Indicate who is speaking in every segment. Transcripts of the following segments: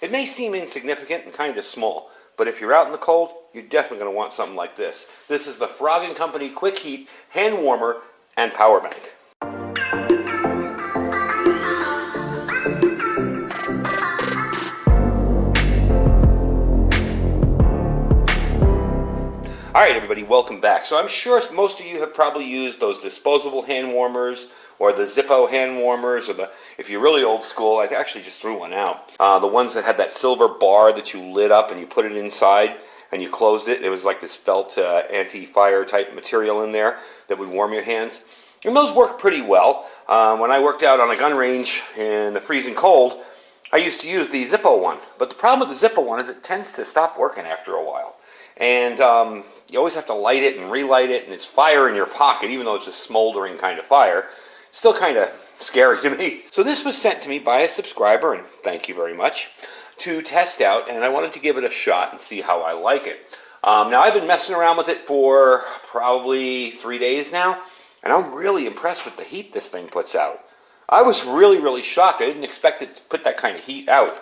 Speaker 1: It may seem insignificant and kind of small, but if you're out in the cold, you're definitely going to want something like this. This is the Frog & Company QuickHeat hand warmer and power bank. Alright everybody, welcome back. So I'm sure most of you have probably used those disposable hand warmers or the Zippo hand warmers, or if you're really old school, I actually just threw one out. The ones that had that silver bar that you lit up and you put it inside and you closed it, and it was like this felt anti-fire type material in there that would warm your hands. And those work pretty well. When I worked out on a gun range in the freezing cold, I used to use the Zippo one. But the problem with the Zippo one is it tends to stop working after a while. And you always have to light it and relight it, and it's fire in your pocket, even though it's a smoldering kind of fire. It's still kind of scary to me. So this was sent to me by a subscriber, and thank you very much, to test out, and I wanted to give it a shot and see how I like it. Now I've been messing around with it for probably 3 days now, and I'm really impressed with the heat this thing puts out. I was really shocked. I didn't expect it to put that kind of heat out.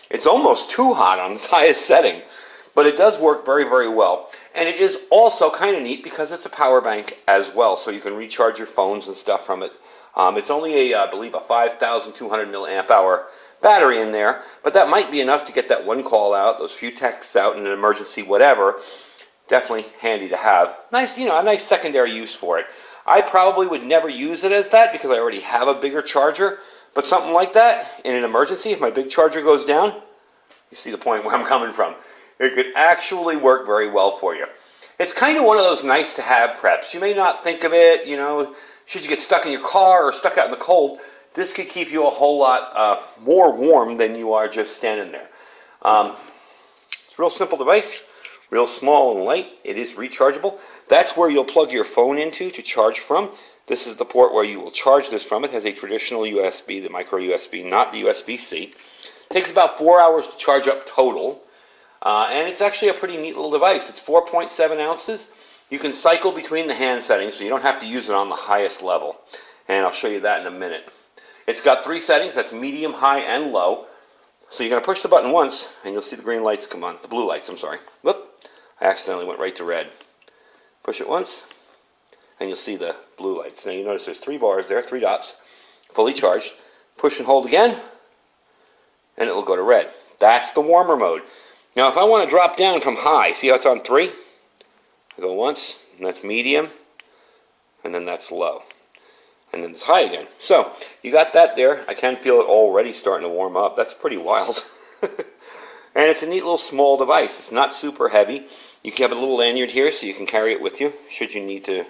Speaker 1: It's almost too hot on its highest setting. But it does work very well. And it is also kind of neat because it's a power bank as well, so you can recharge your phones and stuff from it. It's only I believe a 5,200 milliamp hour battery in there, but that might be enough to get that one call out, those few texts out in an emergency, whatever. Definitely handy to have. Nice, a nice secondary use for it. I probably would never use it as that because I already have a bigger charger, but something like that in an emergency, if my big charger goes down, you see the point where I'm coming from. It could actually work very well for you. It's kind of one of those nice to have preps. You may not think of it, should you get stuck in your car or stuck out in the cold, this could keep you a whole lot more warm than you are just standing there. It's a real simple device, real small and light. It is rechargeable. That's where you'll plug your phone into to charge from. This is the port where you will charge this from. It has a traditional USB, the micro USB, not the USB-C. It takes about 4 hours to charge up total. And it's actually a pretty neat little device. It's 4.7 ounces. You can cycle between the hand settings, so you don't have to use it on the highest level. And I'll show you that in a minute. It's got 3 settings. That's medium, high, and low. So you're going to push the button once, and you'll see the green lights come on. The blue lights, I'm sorry. Whoop! I accidentally went right to red. Push it once, and you'll see the blue lights. Now you notice there's 3 bars there, 3 dots, fully charged. Push and hold again, and it will go to red. That's the warmer mode. Now if I want to drop down from high, see how it's on 3? I go once, and that's medium, and then that's low. And then it's high again. So, you got that there. I can feel it already starting to warm up. That's pretty wild. And it's a neat little small device. It's not super heavy. You can have a little lanyard here so you can carry it with you, should you need to,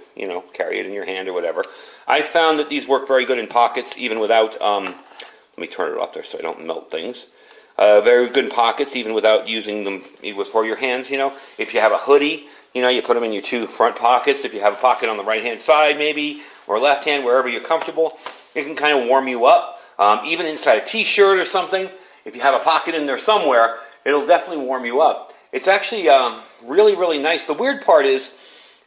Speaker 1: carry it in your hand or whatever. I found that these work very good in pockets, even without, let me turn it off there so I don't melt things. Very good in pockets, even without using them for your hands, If you have a hoodie, you put them in your 2 front pockets. If you have a pocket on the right-hand side, maybe, or left hand, wherever you're comfortable, it can kind of warm you up. Even inside a t-shirt or something, if you have a pocket in there somewhere, it'll definitely warm you up. It's actually really nice. The weird part is,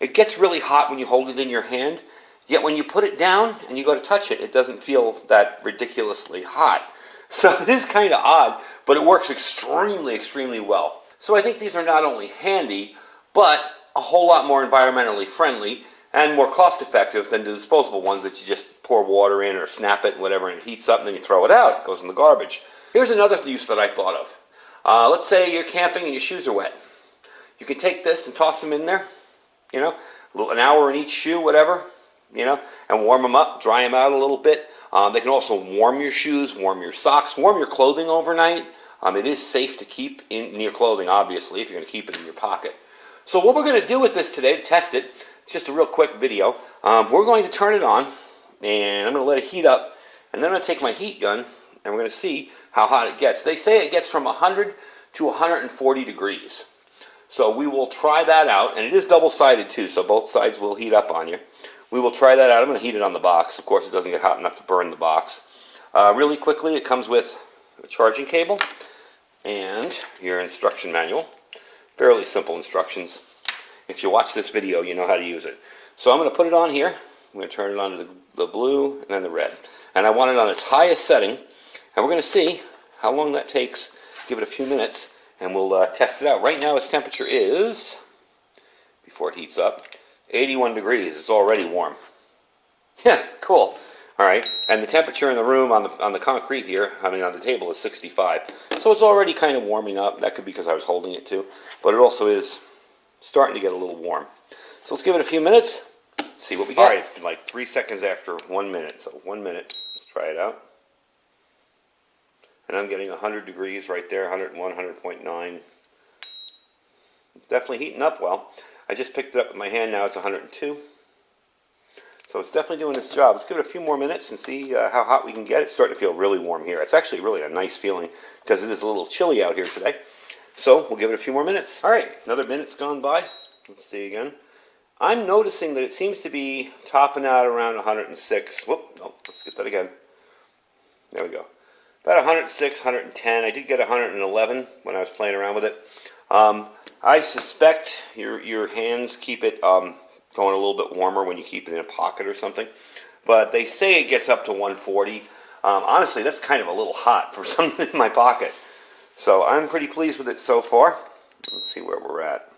Speaker 1: it gets really hot when you hold it in your hand, yet when you put it down and you go to touch it, it doesn't feel that ridiculously hot. So it is kind of odd, but it works extremely well. So I think these are not only handy, but a whole lot more environmentally friendly and more cost effective than the disposable ones that you just pour water in or snap it, whatever, and it heats up and then you throw it out. It goes in the garbage. Here's another use that I thought of. Let's say you're camping and your shoes are wet. You can take this and toss them in there, an hour in each shoe, whatever, and warm them up, dry them out a little bit. They can also warm your shoes, warm your socks, warm your clothing overnight. It is safe to keep in your clothing, obviously, if you're going to keep it in your pocket. So what we're going to do with this today to test it, it's just a real quick video. We're going to turn it on, and I'm going to let it heat up, and then I'm going to take my heat gun, and we're going to see how hot it gets. They say it gets from 100 to 140 degrees. So we will try that out, and it is double-sided too, so both sides will heat up on you. We will try that out. I'm going to heat it on the box. Of course, it doesn't get hot enough to burn the box. Really quickly, it comes with a charging cable and your instruction manual. Fairly simple instructions. If you watch this video, you know how to use it. So I'm going to put it on here. I'm going to turn it on to the blue and then the red. And I want it on its highest setting. And we're going to see how long that takes give it a few minutes and we'll test it out. Right now its temperature is, before it heats up, 81 degrees. It's already warm. Yeah, cool. All right, and the temperature in the room on the concrete here, I mean on the table, is 65. So it's already kind of warming up. That could be because I was holding it too, but it also is starting to get a little warm. So let's give it a few minutes, see what we get. All right, it's been like 3 seconds after 1 minute, so 1 minute. Let's try it out. And I'm getting 100 degrees right there, 101, 100.9. It's definitely heating up well. I just picked it up with my hand, now it's 102. So it's definitely doing its job. Let's give it a few more minutes and see how hot we can get. It's starting to feel really warm here. It's actually really a nice feeling because it is a little chilly out here today. So we'll give it a few more minutes. All right, another minute's gone by. Let's see again. I'm noticing that it seems to be topping out around 106. Whoop, no, let's get that again. There we go. About 106, 110. I did get 111 when I was playing around with it. I suspect your hands keep it going a little bit warmer when you keep it in a pocket or something. But they say it gets up to 140. Honestly, that's kind of a little hot for something in my pocket. So I'm pretty pleased with it so far. Let's see where we're at.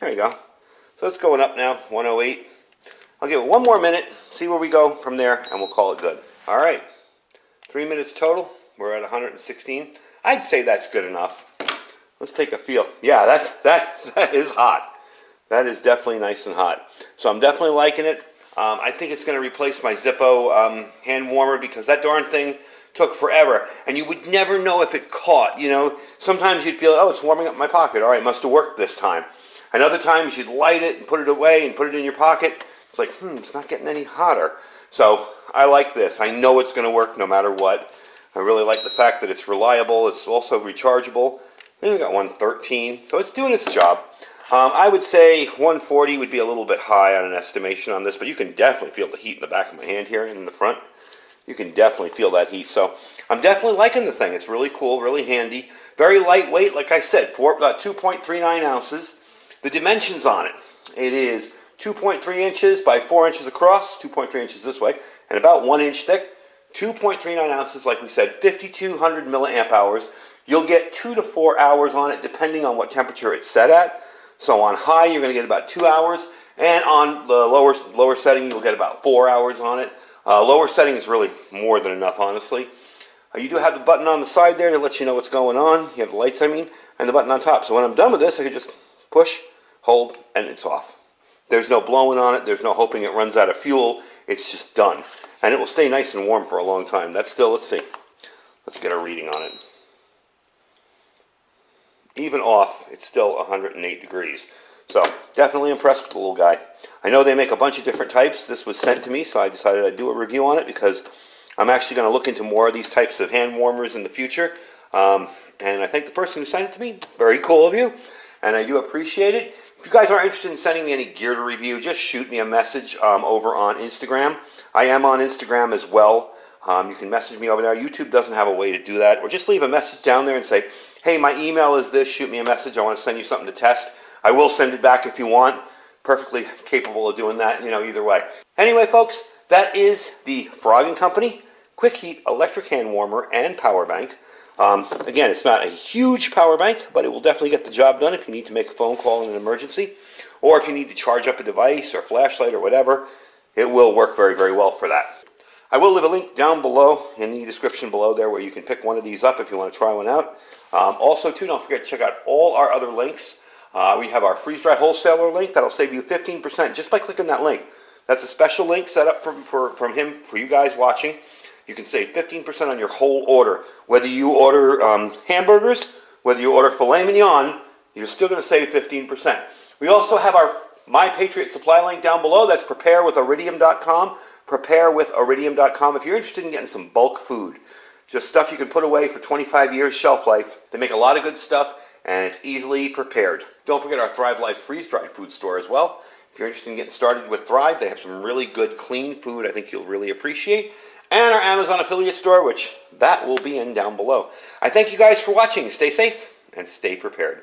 Speaker 1: There you go. So it's going up now, 108. I'll give it 1 more minute, see where we go from there, and we'll call it good. All right, 3 minutes total. We're at 116. I'd say that's good enough. Let's take a feel. Yeah, that is hot. That is definitely nice and hot. So I'm definitely liking it. I think it's going to replace my Zippo hand warmer because that darn thing took forever. And you would never know if it caught, you know. Sometimes you'd feel, oh, it's warming up my pocket. All right, it must have worked this time. And other times you'd light it and put it away and put it in your pocket. It's like, it's not getting any hotter. So I like this. I know it's going to work no matter what. I really like the fact that it's reliable. It's also rechargeable. Then we got 113. So it's doing its job. I would say 140 would be a little bit high on an estimation on this, but you can definitely feel the heat in the back of my hand here and in the front. You can definitely feel that heat. So I'm definitely liking the thing. It's really cool, really handy. Very lightweight, like I said, 2.39 ounces. The dimensions on it, it is 2.3 inches by 4 inches across, 2.3 inches this way, and about 1 inch thick. 2.39 ounces, like we said, 5,200 milliamp hours. You'll get 2 to 4 hours on it, depending on what temperature it's set at. So on high, you're going to get about 2 hours, and on the lower setting, you'll get about 4 hours on it. Lower setting is really more than enough, honestly. You do have the button on the side there to let you know what's going on. You have the lights, and the button on top. So when I'm done with this, I can just push, hold, and it's off. There's no blowing on it. There's no hoping it runs out of fuel. It's just done. And it will stay nice and warm for a long time. That's still, let's see. Let's get a reading on it. Even off, it's still 108 degrees. So definitely impressed with the little guy. I know they make a bunch of different types. This was sent to me, so I decided I'd do a review on it because I'm actually going to look into more of these types of hand warmers in the future. And I thank the person who sent it to me. Very cool of you. And I do appreciate it. If you guys are interested in sending me any gear to review, just shoot me a message over on Instagram. I am on Instagram as well. You can message me over there. YouTube doesn't have a way to do that. Or just leave a message down there and say, hey, my email is this. Shoot me a message. I want to send you something to test. I will send it back if you want. Perfectly capable of doing that, either way. Anyway, folks, that is the Frog & Company QuickHeat electric hand warmer and power bank. Again, it's not a huge power bank, but it will definitely get the job done if you need to make a phone call in an emergency, or if you need to charge up a device or flashlight or whatever. It will work very, very well for that. I will leave a link down below in the description below there where you can pick one of these up if you want to try one out. Also, too, don't forget to check out all our other links. We have our freeze-dried wholesaler link that'll save you 15% just by clicking that link. That's a special link set up from him for you guys watching. You can save 15% on your whole order. Whether you order hamburgers, whether you order filet mignon, you're still going to save 15%. We also have our My Patriot Supply link down below. That's preparewithiridium.com. Preparewithiridium.com. If you're interested in getting some bulk food, just stuff you can put away for 25 years shelf life. They make a lot of good stuff, and it's easily prepared. Don't forget our Thrive Life freeze-dried food store as well. If you're interested in getting started with Thrive, they have some really good, clean food I think you'll really appreciate. And our Amazon affiliate store, which that will be in down below. I thank you guys for watching. Stay safe and stay prepared.